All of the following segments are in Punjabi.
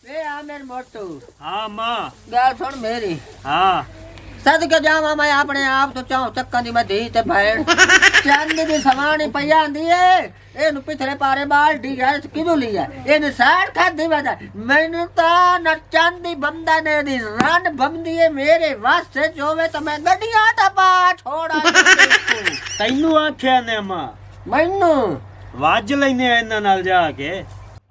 ए आमिर मोटू। हाँ मां गल सुन मेरी। हाँ सदके जावा मैं अपने आप तो चाहूं चक्का दी मैं धी ते भैन चांदी दी सवानी पई आंदी ए एनु पिछले पारे बाल्टी है किदू लिया एने साड़ खादी वदा मैनू ता न चांदी बंदा ने दी रन बंदी है मेरे वास्ते जोवे तो मैं गड्डियां दा पा छोड़ा तैनू आख्या ने मां मैनू ਵੱਜ ਲੈਨੇ ਆ ਇਹਨਾਂ ਨਾਲ ਜਾ ਕੇ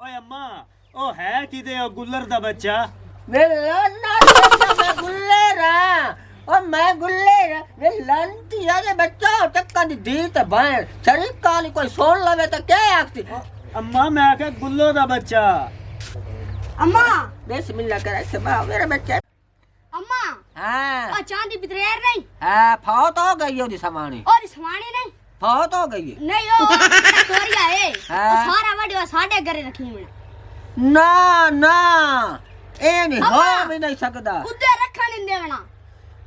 ਓਏ ਅੰਮਾ ਉਹ ਹੈ ਕਿਦੇ ਉਹ ਗੁੱਲਰ ਦਾ ਬੱਚਾ मेरा ना मैं गुल्लेरा और मैं गुल्लेरा वे लंती वाले बच्चा चक्का दी धी ते भैन शरीफ काली कोई सोन लवे तो क्या आखती ਅੰਮਾ मैं क्या गुल्लो दा बच्चा अम्मा बिस्मिल्लाह करे से बा मेरा बच्चा अम्मा हां आ चांदी बितरेर नहीं हां फौत हो गई ओदी समानी और समानी नहीं फौत हो गई नहीं ओ तोरिया है हाँ। सारा वडियो साडे घरे रखी मैं ना ना ए नहीं हो अम्मा। भी नहीं सकदा उदे रखण नहीं देवना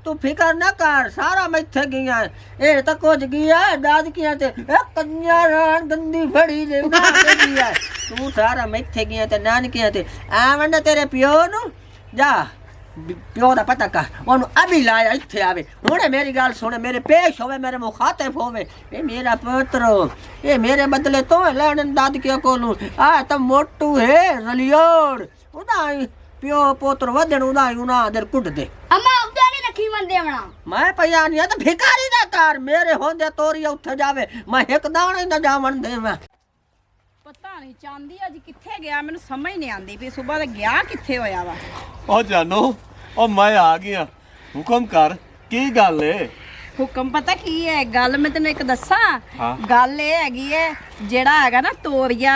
तू फिकर न कर सारा मैथे गया ए तो कुछ गया दाद किया ते ए कन्या रान गंदी फड़ी ले ना गया तू सारा मैथे गया ते नान किया ते आवन तेरे पियो नु जा ਪਿਓ ਦਾ ਪਤਾ ਕਰ ਉਹਨੂੰ ਅਭੀ ਲਾਇਆ ਇੱਥੇ ਆਵੇ ਹੁਣੇ ਮੇਰੀ ਗੱਲ ਸੁਣੇ ਮੇਰੇ ਪੇਸ਼ ਹੋਵੇ ਮੇਰੇ ਮੁਖਾਤਬ ਹੋਵੇ ਇਹ ਮੇਰਾ ਪੁੱਤਰ ਇਹ ਮੇਰੇ ਬਦਲੇ ਤੋਂ ਲੈਣ ਦਾਦਕਿਆਂ ਕੋਲੋਂ ਆ ਤਾਂ ਮੋਟੂ ਹੈ ਰਲਿਓੜ ਉਹਦਾ ਪਿਓ ਪੁੱਤਰ ਵਧਣ ਉਹਦਾ ਉਹਨਾਂ ਦਰ ਕੁੱਟ ਦੇ अम्मा उदे नहीं रखी मन देवना ਮੈਂ ਪਿਆ ਨਹੀਂ ਤਾਂ ਭਿਕਾਰੀ ਦਾ ਕਰ ਮੇਰੇ ਹੁੰਦੇ ਤੋਰੀ ਉੱਥੇ ਜਾਵੇ ਮੈਂ ਇੱਕ ਦਾਣਾ ਹੀ ਨਾ ਜਾਵਣ ਦੇਵਾਂ ਪਤਾ ਨਹੀਂ ਚਾਂਦੀ ਅੱਜ ਕਿੱਥੇ ਗਿਆ ਮੈਨੂੰ ਸਮਝ ਨਹੀਂ ਆਂਦੀ ਵੀ ਸਵੇਰ ਦਾ ਗਿਆ ਕਿੱਥੇ ਹੋਇਆ ਵਾ ਉਹ ਜਾਨੋ ਉਹ ਮੈਂ ਆ ਗਿਆ ਹੁਕਮ ਕਰ ਕੀ ਗੱਲ ਏ ਹੁਕਮ ਪਤਾ ਕੀ ਹੈ ਗੱਲ ਮੈਂ ਤੈਨੂੰ ਇੱਕ ਦੱਸਾਂ ਹਾਂ। ਗੱਲ ਇਹ ਹੈਗੀ ਹੈ ਜਿਹੜਾ ਹੈਗਾ ਨਾ ਤੋਰੀਆ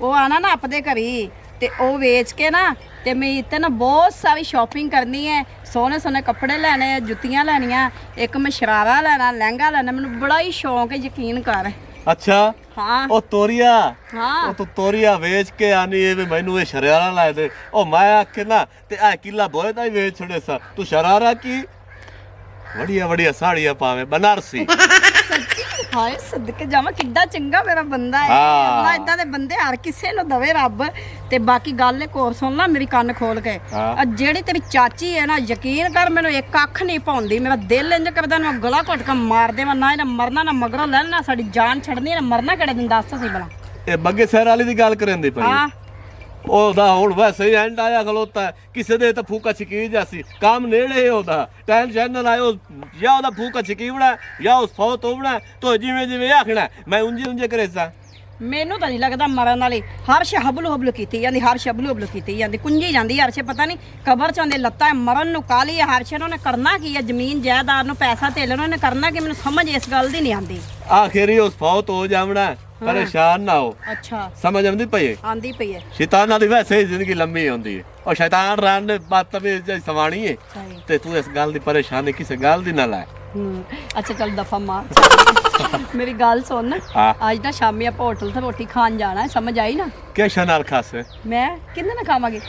ਉਹ ਆਣਾ ਨਾ ਆਪਦੇ ਘਰੀ ਤੇ ਉਹ ਵੇਚ ਕੇ ਨਾ ਤੇ ਮੈਂ ਇੱਥੇ ਨਾ ਬਹੁਤ ਸਾਰੀ ਸ਼ਾਪਿੰਗ ਕਰਨੀ ਹੈ ਸੋਹਣੇ ਸੋਹਣੇ ਕੱਪੜੇ ਲੈਣੇ ਜੁੱਤੀਆਂ ਲੈਣੀਆਂ ਇੱਕ ਮੈਂ ਸ਼ਰਾਰਾ ਲੈਣਾ ਲਹਿੰਗਾ ਲੈਣਾ ਮੈਨੂੰ ਬੜਾ ਹੀ ਸ਼ੌਂਕ ਹੈ ਯਕੀਨ ਕਰ ਅੱਛਾ ਹਾਂ ਉਹ ਤੋਰੀਆ ਹਾਂ ਉਹ ਤੂੰ ਤੋਰੀਆ ਵੇਚ ਕੇ ਆਨੀ ਏ ਵੀ ਮੈਨੂੰ ਇਹ ਸ਼ਰਾਰਾ ਲੈ ਦੇ ਉਹ ਮੈਂ ਆਖੇ ਨਾ ਤੇ ਆ ਕਿੱਲਾ ਬੋਏ ਦਾ ਹੀ ਵੇਚ ਛੜੇ ਸਾ ਤੂੰ ਸ਼ਰਾਰਾ ਕੀ ਵੜੀਆਂ ਵੜੀਆਂ ਸਾੜੀਆਂ ਪਾਵੇਂ ਬਨਾਰਸੀ ਸੱਚੀ ਹਾਏ ਸਦਕੇ ਜਾਵਾਂ ਕਿੱਡਾ ਚੰਗਾ ਮੇਰਾ ਬੰਦਾ ਹੈ ਹਾਂ। ਅੱਲਾ ਇਦਾਂ ਦੇ ਬੰਦੇ ਹਰ ਕਿਸੇ ਨੂੰ ਦਵੇ ਰੱਬ ਤੇ ਬਾਕੀ ਗੱਲ ਇੱਕ ਹੋਰ ਸੁਣ ਲੈ ਮੇਰੀ ਕੰਨ ਖੋਲ ਕੇ ਹਾਂ। ਆ ਜਿਹੜੀ ਤੇਰੀ ਚਾਚੀ ਹੈ ਨਾ ਯਕੀਨ ਕਰ ਮੈਨੂੰ ਇੱਕ ਅੱਖ ਨਹੀਂ ਪਾਉਂਦੀ ਮੇਰਾ ਦਿਲ ਇੰਜ ਕਰਦਾ ਨਾ ਗਲਾ ਘੁੱਟ ਕੇ ਮਾਰ ਦੇਵਾਂ ਨਾ ਇਹਨੇ ਮਰਨਾ ਨਾ ਮਗਰੋਂ ਲੈਣਾ ਸਾਡੀ ਜਾਨ ਛੱਡਣੀ ਨਾ ਮਰਨਾ ਕਿਹੜੇ ਦਿਨ ਦੱਸ ਸੀ ਭਲਾ ਇਹ ਬੱਗੇ ਸਹਿਰ ਵਾਲੀ ਦੀ ਗੱਲ ਕਰਨ ਦੀ ਪਈ ਹਾਂ ਉਹਦਾ ਹੁਣ ਵੈਸੇ ਹੀ ਐਂਡ ਆਇਆ ਖਲੋਤਾ ਹੈ। ਕਿਸੇ ਦੇ ਤਾਂ ਫੂਕਾ ਛਕੀ ਜਾਸੀ ਕੰਮ ਨੇੜੇ ਉਹਦਾ ਟੈਨਸ਼ਨ ਨਾ ਲਾਇਓ ਜਾਂ ਉਹਦਾ ਫੂਕਾ ਛਕੀਵਣਾ ਜਾਂ ਉਸ ਫੌਤ ਹੋਵਣਾ ਤੋ ਜਿਵੇਂ ਜਿਵੇਂ ਆਖਣਾ ਮੈਂ ਉਂਝੇ ਕਰੇ ਸਾਂ ਮੈਨੂੰ ਤਾਂ ਨਹੀਂ ਲੱਗਦਾ ਮਰਨ ਵਾਲੀ ਹਰਸ਼ ਹਬਲੂ ਹਬਲੂ ਕੀਤੀ ਜਾਂਦੀ ਹਰਸ਼ ਹਬਲੂ ਹਬਲੂ ਕੀਤੀ ਜਾਂਦੀ ਕੁੰਜੀ ਜਾਂਦੀ ਹਰਸ਼ ਪਤਾ ਨਹੀਂ ਕਬਰ ਚ ਆਂਦੇ ਲੱਤਾਂ ਮਰਨ ਨੂੰ ਕਾਲੀ ਹੈ ਹਰਸ਼ ਨੂੰ ਨੇ ਕਰਨਾ ਕੀ ਹੈ ਜ਼ਮੀਨ ਜਾਇਦਾਦ ਨੂੰ ਪੈਸਾ ਧੇਲੇ ਨੂੰ ਨੇ ਕਰਨਾ ਕੀ ਮੈਨੂੰ ਸਮਝ ਇਸ ਗੱਲ ਦੀ ਨਹੀਂ ਆਂਦੀ ਆਖਿਰ ਉਸ ਫੌਤ ਹੋ ਜਾਵਣਾ ਪਰੇਸ਼ਾਨ ਨਾ ਹੋ ਅੱਛਾ ਸਮਝ ਆਉਂਦੀ ਪਈ ਆਂਦੀ ਪਈ ਹੈ ਸ਼ੈਤਾਨਾਂ ਦੀ ਵੈਸੇ ਹੀ ਜ਼ਿੰਦਗੀ ਲੰਮੀ ਹੁੰਦੀ ਹੈ ਉਹ ਸ਼ੈਤਾਨ ਰਾਂ ਨੇ ਬਦਤਮੀਜ਼ ਸਵਾਣੀ ਹੈ ਸਹੀ ਤੇ ਤੂੰ ਇਸ ਗੱਲ ਦੀ ਪਰੇਸ਼ਾਨੀ ਕਿਸੇ ਗੱਲ ਦੀ ਨਾ ਲੈ ਅੱਛਾ ਚੱਲ ਦਫਾ ਮਾਰ ਮੇਰੀ ਗੱਲ ਸੁਣ ਹਾਂ। ਅੱਜ ਨਾ ਸ਼ਾਮੀ ਆਪਾਂ ਹੋਟਲ ਤੇ ਰੋਟੀ ਖਾਣ ਜਾਣਾ ਹੈ ਸਮਝ ਆਈ ਨਾ ਕਿਸ਼ਾ ਨਾਲ ਖਾਸੇ ਮੈਂ ਕਿੰਨੇ ਨਾਲ ਖਾਵਾਂਗੀ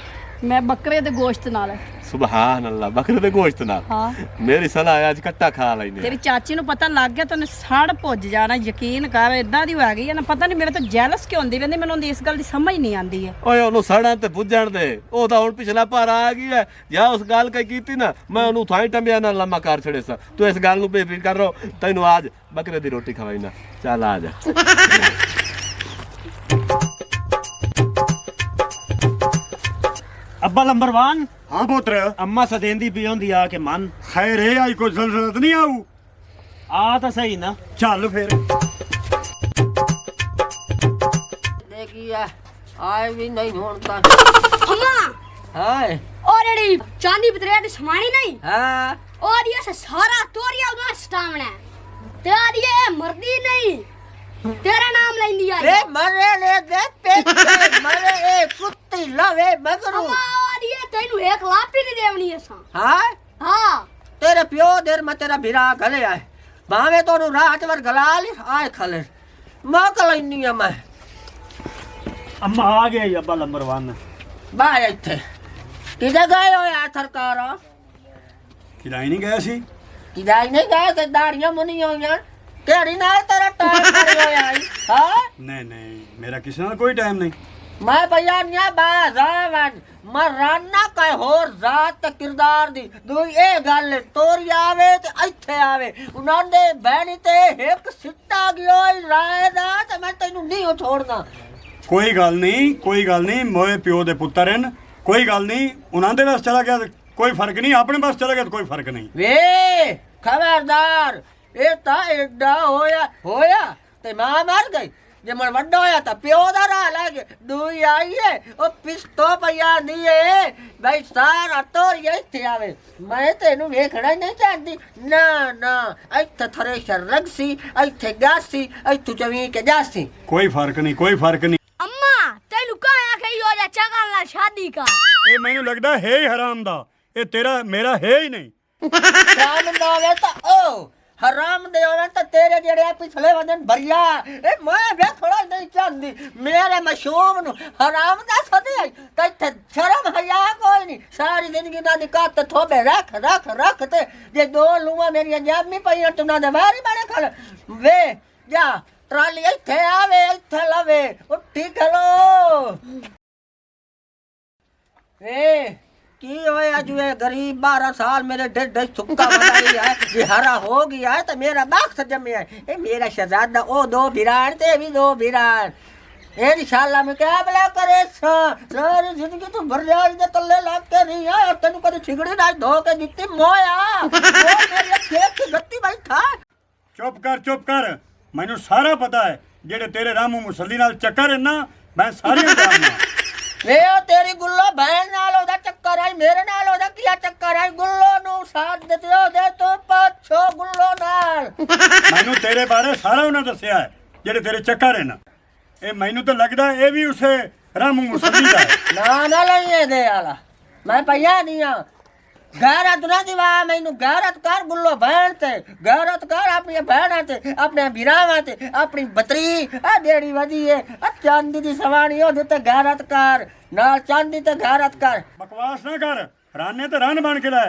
ਮੈਂ ਬੱਕਰੇ ਦੇ ਗੋਸ਼ਤ ਨਾਲ ਸੁਭਾਨ ਅੱਲਾ ਬੱਕਰੇ ਦੇ ਗੋਸ਼ਤ ਨਾਲ ਹਾਂ ਮੇਰੀ ਸਲਾਹ ਹੈ ਅੱਜ ਕੱਟਾ ਖਾ ਲੈਨੇ ਤੇਰੀ ਚਾਚੀ ਨੂੰ ਪਤਾ ਲੱਗ ਗਿਆ ਤੈਨੂੰ ਸੜ ਭੁੱਜ ਜਾਣਾ ਯਕੀਨ ਕਰ ਇਦਾਂ ਦੀ ਹੋ ਗਈ ਹੈ ਨਾ ਪਤਾ ਨਹੀਂ ਮੇਰੇ ਤੋਂ ਜੈਲਸ ਕਿਉਂ ਹੁੰਦੀ ਰਹਿੰਦੀ ਮੈਨੂੰ ਉਹਦੀ ਇਸ ਗੱਲ ਦੀ ਸਮਝ ਨਹੀਂ ਆਉਂਦੀ ਹੈ ਓਏ ਉਹਨੂੰ ਸੜਾਂ ਤੇ ਪੁੱਜਣ ਦੇ ਉਹ ਤਾਂ ਹੁਣ ਪਿਛਲਾ ਭਾਰ ਆ ਗਈ ਹੈ ਜਾਂ ਉਸ ਗੱਲ ਕਹੀ ਕੀਤੀ ਨਾ ਮੈਂ ਉਹਨੂੰ ਥਾਈ ਟੰਬਿਆ ਨਾਲ ਲੰਮਾ ਕਰ ਛੜੇ ਸਾਂ ਤੂੰ ਇਸ ਗੱਲ ਨੂੰ ਬੇਫਿਕਰ ਕਰ ਰੋ ਤੈਨੂੰ ਅੱਜ ਬੱਕਰੇ ਦੀ ਰੋਟੀ ਖਵਾਈ ਨਾ ਚੱਲ ਆ ਜਾ अब्बा लंबरवान हाँ पुत्र अम्मा सदेंदी पी होंदी आ के मन खैर है आई कोई जरूरत नहीं आऊ आ तो सही ना चल फिर देखिए आए भी नहीं ढूंढता अम्मा हाय और एड़ी चांदी बितरेर दी समानी नहीं हाँ और ये से सारा तोरिया उदा स्टामना तेरी ये मर्दी नहीं तेरा नाम लेंदी ए आई मरे ले दे पेट मरे ए कुत्ती लवे मगरू अम्मा और ये तेनू एक लापी नहीं देवनी है सा हां हां तेरे प्यो देर में तेरा भिरा गले आए भावे तो रात भर गला ली आए खले मौका लेनी है मैं अम्मा आ गया जी अब्बा लंबरवान बाय इथे किधर गए हो यार सरकार किराए नहीं गया सी किधर नहीं गए ते दाढ़ियां मुनी हो यार केड़ी नाल तेरा टाइम करी हो आई हां नहीं नहीं मेरा किसी नाल कोई टाइम नहीं मैं भैया न्या बाजावन मराना का होर जात ते किरदार दी दू ए गल तोरी आवे ते ਇੱਥੇ आवे उन्हां दे बहनी ते एक सिट्टा गयो राय दा ते मैं तैनू नहीं छोड़ना ਕੋਈ ਗੱਲ ਨਹੀਂ ਮੋਏ ਪਿਓ ਦੇ ਪੁੱਤਰ ਹਨ ਕੋਈ ਗੱਲ ਨਹੀਂ ਉਹਨਾਂ ਦੇ ਵਾਸ ਚਲਾ ਗਿਆ ਤੇ ਕੋਈ ਫਰਕ ਨਹੀਂ ਆਪਣੇ ਵਾਸ ਚਲਾ ਗਿਆ ਤੇ ਕੋਈ ਫਰਕ ਨਹੀਂ ਵੇ ਖਬਰਦਾਰ ਇਹ ਤਾਂ ਐਡਾ ਹੋਇਆ ਤੇ ਮਾਂ ਮਰ ਗਈ ਜੇ ਮਨ ਵੱਡਾ ਹੋਇਆ ਤਾਂ ਪਿਓ ਦਾ ਰਾਹ ਲੈ ਕੇ ਦੂਈ ਆਈਏ ਉਹ ਪਿਸਤੋ ਪਈਆ ਨਹੀਂ ਏ ਬਈ ਸਾਰਾ ਤੋਰੀਆ ਇੱਥੇ ਆਵੇ ਮੈਂ ਤੈਨੂੰ ਵੇਖਣਾ ਹੀ ਨਹੀਂ ਚਾਹਦੀ ਨਾ ਇੱਥੇ ਥਰੇਸ਼ਰ ਰਗਸੀ ਇੱਥੇ ਗਾਸੀ ਇੱਥੋਂ ਚਵੀ ਕੇ ਜਾਸੀ ਕੋਈ ਫਰਕ ਨਹੀਂ अम्मा तेनू कहा कि यो जा चगल नाल शादी कर ਇਹ ਮੈਨੂੰ ਲੱਗਦਾ ਹੈ ਹੀ ਹਰਾਮ ਦਾ ਇਹ ਤੇਰਾ ਮੇਰਾ ਹੈ ਹੀ ਨਹੀਂ ਹਰਾਮ ਦਾ ਹੋਵੇ ਤਾਂ ਉਹ ਹਰਾਮ ਦੇ ਹੋਵੇ ਤਾਂ ਤੇਰੇ ਜਿਹੜੇ ਆ ਪਿਛਲੇ ਵਦਨ ਭਰੀਆ ਇਹ ਮੈਂ ਵੇ ਥੋੜਾ ਨਹੀਂ ਚਾਹੁੰਦੀ ਮੇਰੇ ਮਸ਼ੂਮ ਨੂੰ ਹਰਾਮ ਦਾ ਸਦੇ ਆਈ ਤਾਂ ਇੱਥੇ ਸ਼ਰਮ ਹਿਆ ਕੋਈ ਨਹੀਂ ਸਾਰੀ ਜ਼ਿੰਦਗੀ ਦਾ ਨਿਕਾਤ ਥੋਬੇ ਰੱਖ ਤੇ ਜੇ ਦੋ ਲੂਆਂ ਮੇਰੀਆਂ ਜਾਮੀ ਪਈਆਂ ਤੁਨਾਂ ਦੇ ਵਾਰੀ ਬਣੇ ਖੜ ਵੇ ਜਾ ਟਰਾਲੀ ਇੱਥੇ ਆਵੇ ਇੱਥੇ ਲਵੇ ਉੱਠੀ ਖਲੋ ਵੇ की होया जो है गरीब 12 साल मेरे ढिड सुक्का बनाई है ये हरा हो गया है तो मेरा बाक्स जमे है ये मेरा शहजादा ओ दो भिरान ते भी दो भिरान ये इंशाल्लाह मैं क्या भला करे सारी जिंदगी तो भर जाए इधर तल्ले लाग के नहीं है और तेनु कदे छिगड़ी ना धो के दित्ती मोया वो मेरे खेत की गत्ती भाई था ਚੁੱਪ ਕਰ ਮੈਨੂੰ ਸਾਰਾ ਪਤਾ ਹੈ ਜਿਹੜੇ ਤੇਰੇ ਰਾਮੂ ਮੁਸੱਲੀ ਨਾਲ ਚੱਕਰ ਹੈ ਨਾ ਮੈਂ ਸਾਰੀਆਂ ਜਾਣਦਾ वे ओ तेरी गुल्लो बहन नाल ओदा चक्कर आई मेरे नाल ओदा किया चक्कर आई गुल्लो नु साथ दे दे तो पाछो गुल्लो नाल ਮੈਨੂੰ ਤੇਰੇ ਬਾਰੇ ਸਾਰਾ ਉਹਨਾਂ ਦੱਸਿਆ ਹੈ ਜਿਹੜੇ ਤੇਰੇ ਚੱਕਰ ਹੈ ਨਾ ਇਹ ਮੈਨੂੰ ਤਾਂ ਲੱਗਦਾ ਇਹ ਵੀ ਉਸੇ ਰਾਮੂ ਮੁਸੱਲੀ ਦਾ ਹੈ ना लइए दे आला मैं भैया नहीं आ गैरत ना दिवा मैनू गैरत कर गुल्लो बहन ते गैरत कर अपनी बहना ते अपने भिरावां ते अपनी बतरी आ डेड़ी वदी है आ चांदी दी सवाणी ओदे ते गैरत कर नाल चांदी ते गैरत कर ਬਕਵਾਸ ਨਾ ਕਰ ਰਾਨੇ ਤੇ ਰਨ ਬਣ ਕੇ ਲੈ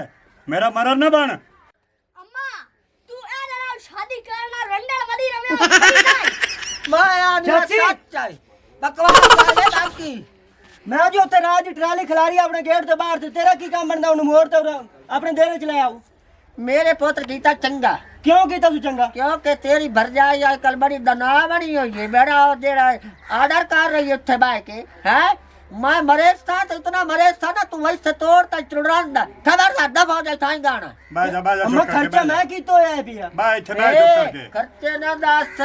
ਮੇਰਾ ਮਰਨ ਨਾ ਬਣ अम्मा तू ए नाल शादी करना रंडल वदी रवे माया नी चाची। सच है बकवास करे बाकी मैं जो उत्ते राज दी ट्राली खिलारी अपने गेट ते बाहर ते तेरा की काम बनदा उन्हें मोड़ ते अपने देरे च ले आओ मेरे पुत्र कीता चंगा क्यों कीता तू चंगा क्योंकि तेरी भरजाई आजकल बड़ी दना बनी हुई है मेरा जेड़ा आर्डर कर रही है उत्थे बाय के है मैं मरेज था तो इतना मरेज था ना तू वैसे तोड़ता चुड़ांदा खबरदार दफा हो जाए थाई गाना ਬਹਿ ਜਾ अम्मा ਚੁੱਪ ਕਰਕੇ खर्चा ਬਹਿ मैं की तो है पिया ਬਹਿ ਇੱਥੇ ਬਹਿ ਚੁੱਪ ਕਰਕੇ खर्चे ना दस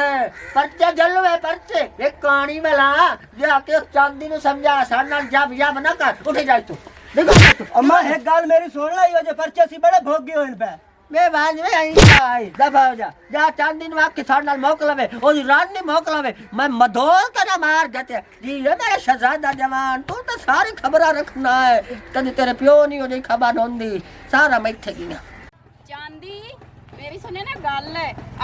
पर्चे जलवे पर्चे एक कहानी वाला जाके चांदी ने समझा साना जब ना कर उठ जाए तू देखो अम्मा एक गाल मेरी सुन लाई हो जो पर्चे सी बड़े भोग गए इन पे मैं बाज में आई दफा हो जा चांदी ने वाक किसान नाल मोकलवे ओदी रानी मोकलवे मैं मधोल का ना मार जाते जी ये मेरा शहजादा जवान तू तो सारी खबरा रखना है कदी तेरे प्यो नहीं होनी खबर होंदी सारा मैं इत्थे गया ਚਾਂਦੀ ਮੇਰੀ ਸੁਣੇ ਨਾ ਗੱਲ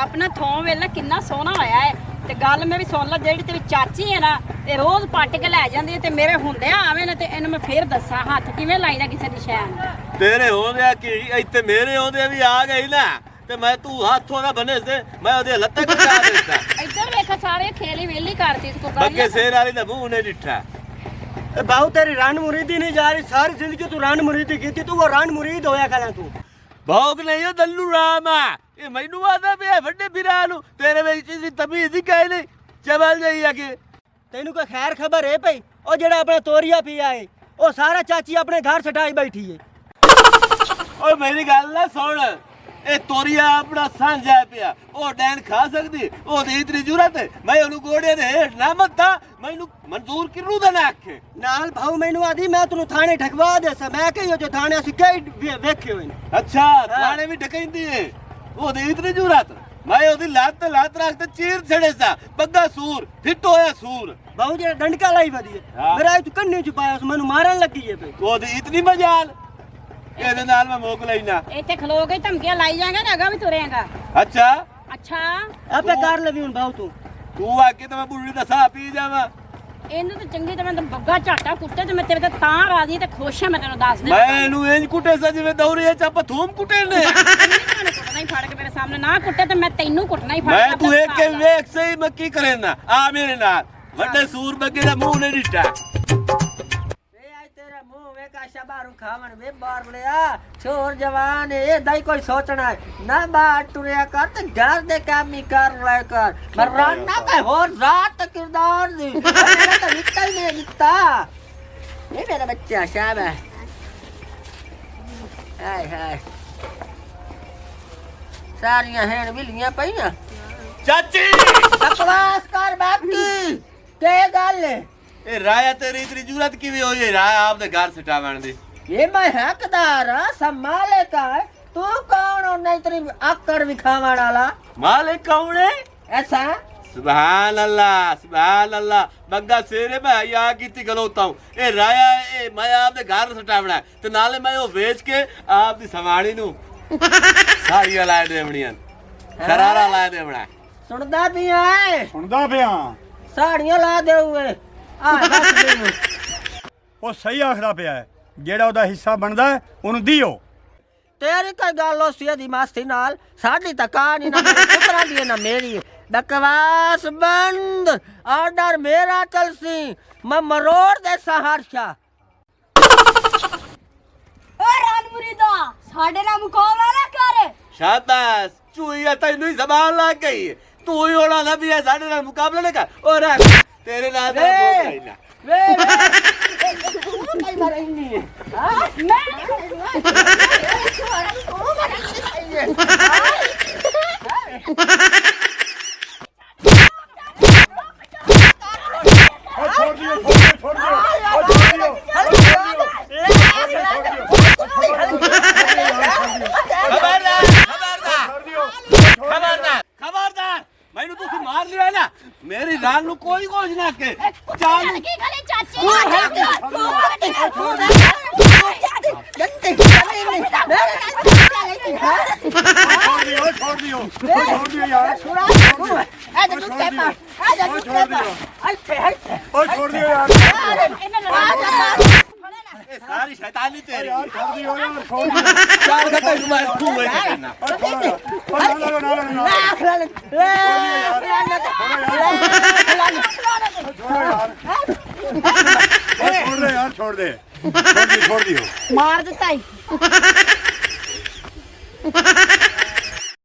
ਆਪਣਾ ਥੋਂ ਵੇਲਾ ਕਿੰਨਾ ਸੋਹਣਾ ਹੋਇਆ ਹੈ ਤੇ ਗੱਲ ਮੇਰੀ ਸੁਣ ਲੈ ਜਿਹੜੀ ਤੇਰੀ ਚਾਚੀ ਹੈ ਨਾ ਤੇ ਰੋਜ਼ ਪੱਟ ਕੇ ਲੈ ਜਾਂਦੀ ਹੈ ਤੇ ਮੇਰੇ ਹੁੰਦਿਆਂ ਆਵੇ ਨਾ ਤੇ ਇਹਨੂੰ ਮੈਂ ਫੇਰ ਦੱਸਾਂ ਹੱਥ ਕਿਵੇਂ ਲਾਈਦਾ ਕਿਸੇ ਦੀ ਸ਼ੈ ਨੂੰ ਤੇਰੇ ਹੋਂਦਿਆ ਕੀ ਇੱਥੇ ਮੇਰੇ ਹੋਂਦਿਆ ਵੀ ਆ ਗਈ ਨਾ ਤੇ ਮੈਂ ਤੂੰ ਹੱਥੋਂ ਨਾ ਬਨੇ ਤੇ ਮੈਂ ਉਹਦੇ ਲੱਤਾਂ ਕਟਾ ਦਿੱਤਾ ਇੱਧਰ ਵੇਖ ਸਾਰੇ ਖੇਲੀ ਵੇਲੀ ਕਰਤੀ ਇਸ ਕੋ ਬੱਗੇ ਸ਼ੇਰ ਵਾਲੀ ਦਾ ਮੂੰਹ ਨੇ ਡਿੱਠਾ बाहू तेरी रान मुरीदी नहीं जा रही सारी जिंदगी तू रान मुरीदी की थी तू वो रान मुरीद होया करा तू ਭੌਕ ਨਹੀਂ ਉਹ ਦੱਲੂ ਰਾਮ ਆ ਇਹ ਮੈਨੂੰ ਆਦਾ ਪਿਆ ਵੱਡੇ ਵੀਰਾਂ ਨੂੰ ਤੇਰੇ ਵਿੱਚ ਦੀ ਤਮੀਜ਼ ਹੀ ਕਾਇ ਨਹੀਂ ਚਵਲ ਜਾਈ ਅੱਗੇ तेनू कोई खैर खबर है भाई ओ जेड़ा अपना तोरिया पिया है ओ सारा चाची अपने घर छटाई बैठी है ਓਏ ਮੇਰੀ ਗੱਲ ਨਾ ਸੁਣ ਇਹ ਤੋਰੀਆ ਆਪਣਾ ਸਾਂਝਾ ਪਿਆ ਉਹ ਡੈਨ ਖਾ ਸਕਦੀ ਉਹਦੀ ਇਤਨੀ ਜ਼ਰੂਰਤ ਹੈ ਮੈਂ ਉਹਨੂੰ ਗੋੜੇ ਦੇ ਹੇਠ ਨਾ ਮੱਤਾ ਮੈਨੂੰ ਮਨਜ਼ੂਰ ਕਿਨੂੰ ਦਾ ਨਾ ਆਖੇ नाल भाऊ मैनू आदी मैं तेनू थाने ठकवा देसा मैं कहियो जो थाने असि कई वेखे होए ने ਅੱਛਾ ਥਾਣੇ ਵੀ ਡਕੈਂਦੀ ਏ ਉਹਦੀ ਇਤਨੀ ਜ਼ਰੂਰਤ ਮੈਂ ਉਹਦੀ ਲੱਤ ਰੱਖ ਤੇ ਚੀਰ ਛੜੇ ਸਾ ਬੱਗਾ ਸੂਰ ਫਿੱਟ ਹੋਇਆ ਸੂਰ भाऊ जेड़ा डंडका लाई वदी है हाँ। मेरा तू कन्नी च पाया उस मैनू मारन लगी है भाई ਉਹਦੀ ਇਤਨੀ ਮਜਾਲ ਇਹਦੇ ਨਾਲ ਮੈਂ ਮੋਕ ਲੈਣਾ ਇੱਥੇ ਖਲੋ ਕੇ ਧਮਕੀਆਂ ਲਾਈ ਜਾਏਗਾ ਨਾ ਅਗਾ ਵੀ ਤੁਰੇਗਾ ਅੱਛਾ ਅੱਛਾ आपे कर लेवी हुन भाऊ तू ਤੂੰ ਆ ਕੇ ਤਾਂ ਮੈਂ ਬੁੱਢੀ ਦਾ ਸਾਹ ਪੀ ਜਾਵਾਂ ਇਹਨੂੰ ਤਾਂ ਚੰਗੀ ਤਰ੍ਹਾਂ ਤਾਂ ਬੱਗਾ ਝਾਟਾ ਕੁੱਟੇ ਤੇ ਮੈਂ ਤੇਰੇ ਤੇ ਤਾਂ ਰਾਜ਼ੀ ਤੇ ਖੁਸ਼ ਹਾਂ ਮੈਂ ਤੈਨੂੰ ਦੱਸ ਦਿਆਂ ਮੈਂ ਇਹਨੂੰ ਇੰਜ ਕੁੱਟੇ ਸਾ ਜਿਵੇਂ ਦੌਰੇ ਚ ਆਪਾਂ ਥੂਮ ਕੁੱਟੇ ਨੇ ਤੁਹਾਨੂੰ ਕੁੱਟਣਾ ਹੀ ਫੜ ਕੇ ਮੇਰੇ ਸਾਹਮਣੇ ਨਾ ਕੁੱਟੇ ਤੇ ਮੈਂ ਤੈਨੂੰ ਕੁੱਟਣਾ ਹੀ ਫੜ ਮੈਂ ਕੇ ਤੂੰ ਆਪਣੇ ਇੱਕ ਕੇ ਹਿਸਾਬ ਨਾਲ। ਵੇਖ ਸਹੀ ਮੈਂ ਕੀ ਕਰੇਨਾ ਆ ਮੇਰੇ ਨਾਲ ਵੱਡੇ ਸੂਰ ਬੱਗੇ ਦਾ ਮੂੰਹ ਨਹੀਂ ਦਿੱਤਾ ਵੇਖਾ ਸ਼ਬਾਰੂ ਖਾਵਣ ਵੇ ਬਾਰ ਲਿਆ ਛੋਰ ਜਵਾਨ ਇਹਦਾ ਹੀ ਕੋਈ ਸੋਚਣਾ ਹੈ ਨਾ ਬਾਹਰ ਟੁਰਿਆ ਕਰ ਤੇ ਘਰ ਦੇ ਕੰਮ ਹੀ ਕਰ ਲੈ ਕਰ ਮਰਾਨਾ ਕਾ ਹੋਰ ਰਾਤ ਕਿਰਦਾਰ ਦੀ ਮੇਰਾ ਤਾਂ ਨਿੱਤਾ ਹੀ ਨਹੀਂ ਨਿੱਤਾ ਇਹ ਮੇਰਾ ਬੱਚਾ ਸ਼ਾਬਾਸ਼ ਹਾਏ ਹਾਏ ਸਾਰੀਆਂ ਹੈਣ ਵਿਲੀਆਂ ਪਈਆਂ ਚਾਚੀ ਬਕਵਾਸ ਕਰ ਬਾਪੀ ਕੀ ਗੱਲ ਹੈ ਇਹ ਰਾਇਆ ਤੇਰੀ ਇਤਨੀ ਜ਼ਰੂਰਤ ਕਿਵੇਂ ਹੋਈ ਹੈ ਰਾਇਆ ਆਪਦੇ ਘਰ ਸਟਾਵਣ ਦੀ ये मैं हकदार हाँ सब मालिक है तू कौन हो नहीं तेरी आकड़ विखावा वाला मालिक कौन है ऐसा सुभान अल्लाह बग्गा सेरे मैं या कीती गलोता हूं ए राया ए मैं आपदे घर सटावना है ते नाले मैं ओ बेच के आप दी समाणी नु साड़ियां लाए देवणियां शरारा लाए देवणा सुनदा भी है ਸੁਣਦਾ ਪਿਆ साड़ियां ला दे हुए आ बस दे ਉਹ ਸਹੀ ਆਖਦਾ ਪਿਆ ਹੈ ਜਿਹੜਾ ਉਹਦਾ ਹਿੱਸਾ ਬਣਦਾ ਹੈ ਉਹਨੂੰ ਦਿਓ तेरी कोई गल हो सी मस्ती नाल साडी तो कहानी ना मेरे पुत्रा दी है ना मेरी है बकवास बंद ऑर्डर मेरा चलसी मैं मरोड़ दे सहरसा ਓ ਰਾਨ ਮੁਰੀਦਾ ਸਾਡੇ ਨਾਲ ਮੁਕਾਬਲਾ ਨਾ ਕਰ शाबाश चूइया तैनू ही जबान लग गई है तू ही होना ना भी है साडे नाल मुकाबला नहीं कर और रख तेरे नाल तो बोल रही ना वे कई बार नहीं है हां ਛੋੜ ਦਿਓ ਛੋੜ ਦਿਓ खबरदार मैनू तुसी मार लिया ना मेरी रान नु कोई कुछ ना के चाल ਕੀ ਕਰੇ ਚਾਚੀ ਛੋੜ ਦਿਓ ਯਾਰ ਉਹ ਛੋੜ ਦਿਓ ਯਾਰ ए सारी शैतानी तेरी ਯਾਰ ਛੋੜ ਦਿਓ ਯਾਰ ਛੋੜ ਦਿਓ चाल घटा मैं तू है करना छोड़ दे छोड़ दियो ਮਾਰ ਦਿੱਤਾ ਈ